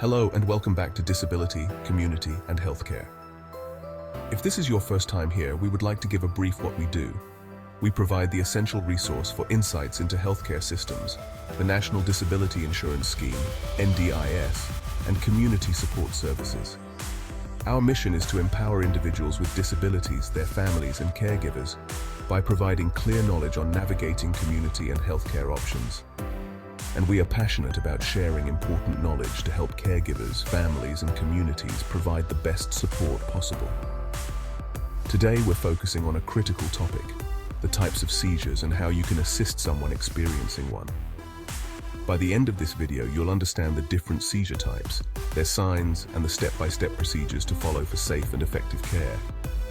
Hello and welcome back to Disability, Community and Healthcare. If this is your first time here, we would like to give a brief what we do. We provide the essential resource for insights into healthcare systems, the National Disability Insurance Scheme, NDIS, and community support services. Our mission is to empower individuals with disabilities, their families and caregivers by providing clear knowledge on navigating community and healthcare options. And we are passionate about sharing important knowledge to help caregivers, families and communities provide the best support possible. Today we're focusing on a critical topic, the types of seizures and how you can assist someone experiencing one. By the end of this video, you'll understand the different seizure types, their signs and the step-by-step procedures to follow for safe and effective care.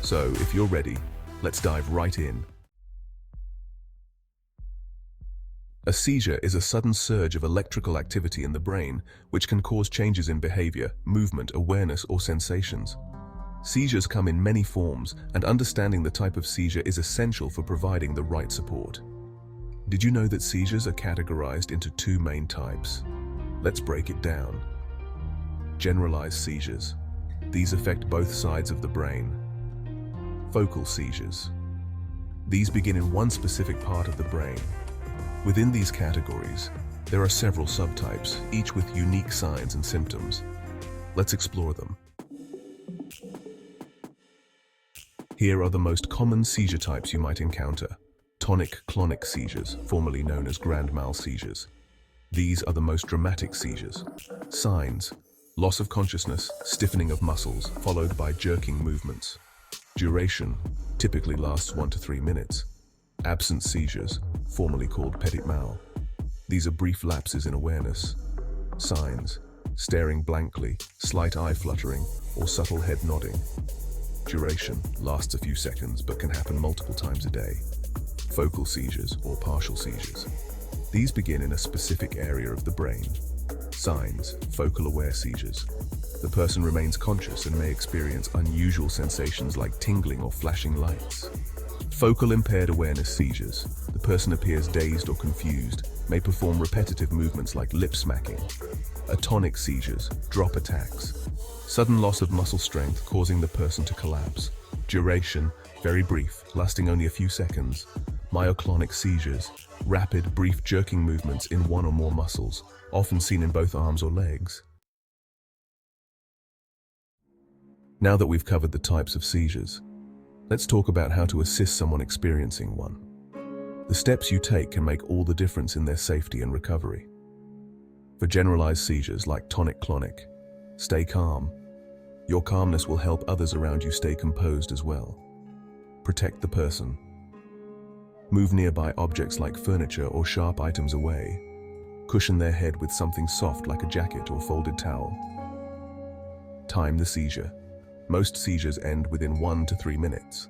So, if you're ready, let's dive right in. A seizure is a sudden surge of electrical activity in the brain, which can cause changes in behavior, movement, awareness, or sensations. Seizures come in many forms, and understanding the type of seizure is essential for providing the right support. Did you know that seizures are categorized into two main types? Let's break it down. Generalized seizures. These affect both sides of the brain. Focal seizures. These begin in one specific part of the brain. Within these categories, there are several subtypes, each with unique signs and symptoms. Let's explore them. Here are the most common seizure types you might encounter. Tonic-clonic seizures, formerly known as grand mal seizures. These are the most dramatic seizures. Signs: loss of consciousness, stiffening of muscles, followed by jerking movements. Duration typically lasts 1 to 3 minutes. Absent seizures, formerly called petit mal. These are brief lapses in awareness. Signs: staring blankly, slight eye fluttering, or subtle head nodding. Duration lasts a few seconds but can happen multiple times a day. Focal seizures or partial seizures. These begin in a specific area of the brain. Signs: focal aware seizures. The person remains conscious and may experience unusual sensations like tingling or flashing lights. Focal impaired awareness seizures. The person appears dazed or confused, may perform repetitive movements like lip smacking. Atonic seizures, drop attacks. Sudden loss of muscle strength causing the person to collapse. Duration, very brief, lasting only a few seconds. Myoclonic seizures, rapid, brief jerking movements in one or more muscles, often seen in both arms or legs. Now that we've covered the types of seizures, let's talk about how to assist someone experiencing one. The steps you take can make all the difference in their safety and recovery. For generalized seizures like tonic-clonic, stay calm. Your calmness will help others around you stay composed as well. Protect the person. Move nearby objects like furniture or sharp items away. Cushion their head with something soft like a jacket or folded towel. Time the seizure. Most seizures end within 1 to 3 minutes.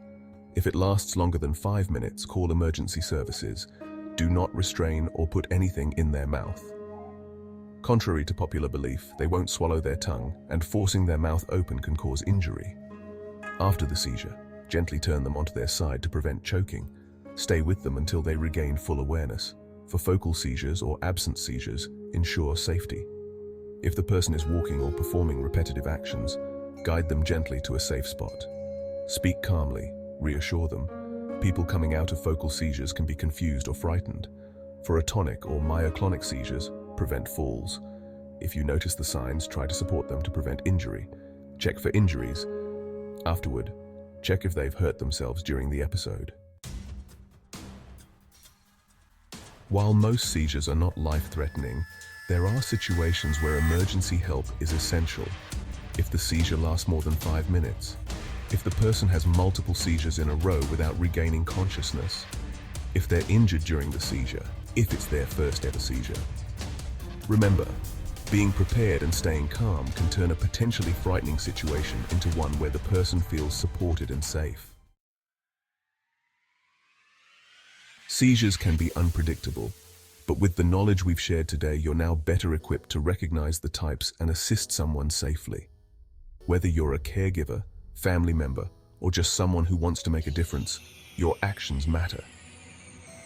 If it lasts longer than 5 minutes, call emergency services. Do not restrain or put anything in their mouth. Contrary to popular belief, they won't swallow their tongue, and forcing their mouth open can cause injury. After the seizure, gently turn them onto their side to prevent choking. Stay with them until they regain full awareness. For focal seizures or absent seizures, ensure safety. If the person is walking or performing repetitive actions, guide them gently to a safe spot. Speak calmly, reassure them. People coming out of focal seizures can be confused or frightened. For atonic or myoclonic seizures, prevent falls. If you notice the signs, try to support them to prevent injury. Check for injuries. Afterward, check if they've hurt themselves during the episode. While most seizures are not life-threatening, there are situations where emergency help is essential. If the seizure lasts more than 5 minutes, if the person has multiple seizures in a row without regaining consciousness, if they're injured during the seizure, if it's their first ever seizure. Remember, being prepared and staying calm can turn a potentially frightening situation into one where the person feels supported and safe. Seizures can be unpredictable, but with the knowledge we've shared today, you're now better equipped to recognize the types and assist someone safely. Whether you're a caregiver, family member, or just someone who wants to make a difference, your actions matter.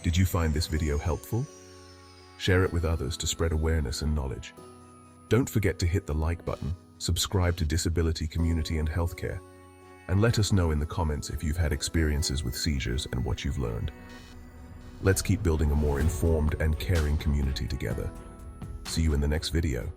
Did you find this video helpful? Share it with others to spread awareness and knowledge. Don't forget to hit the like button, subscribe to Disability Community and Healthcare, and let us know in the comments if you've had experiences with seizures and what you've learned. Let's keep building a more informed and caring community together. See you in the next video.